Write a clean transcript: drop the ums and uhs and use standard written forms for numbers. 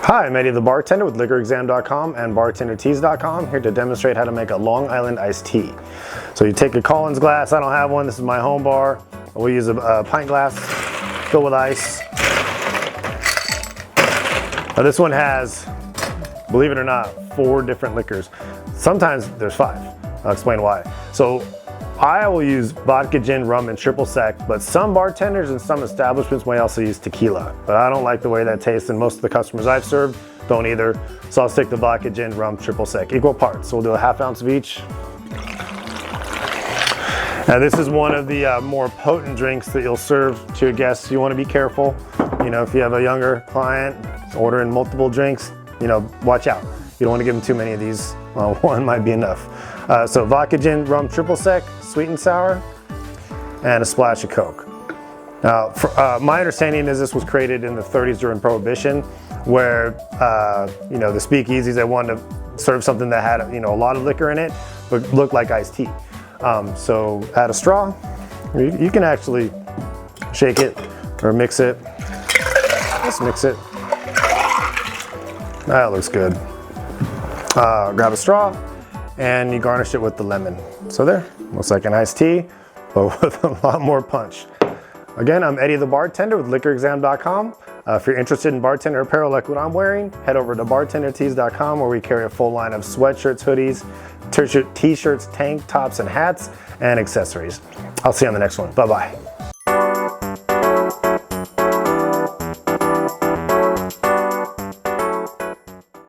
Hi, I'm Eddie the Bartender with liquorexam.com and bartenderteas.com, here to demonstrate how to make a Long Island iced tea. So you take a Collins glass, I don't have one, this is my home bar. We'll use a pint glass filled with ice. Now this one has, believe it or not, 4 different liquors. Sometimes there's 5, I'll explain why. So I will use vodka, gin, rum, and triple sec, but some bartenders and some establishments may also use tequila. But I don't like the way that tastes, and most of the customers I've served don't either. So I'll stick to vodka, gin, rum, triple sec, equal parts. So we'll do a ½ ounce of each. Now this is one of the more potent drinks that you'll serve to your guests. You want to be careful. You know, if you have a younger client ordering multiple drinks, you know, watch out. You don't want to give them too many of these. One might be enough. So vodka, gin, rum, triple sec, sweet and sour, and a splash of Coke. Now, my understanding is this was created in the 30s during Prohibition, where you know, the speakeasies, they wanted to serve something that had, you know, a lot of liquor in it, but looked like iced tea. So add a straw. You can actually shake it or mix it. Let's mix it. That looks good. Grab a straw and you garnish it with the lemon. So there, looks like an iced tea, but with a lot more punch. Again, I'm Eddie the Bartender with liquorexam.com. If you're interested in bartender apparel like what I'm wearing, head over to bartenderteas.com, where we carry a full line of sweatshirts, hoodies, t-shirts, tank tops, and hats, and accessories. I'll see you on the next one. Bye-bye.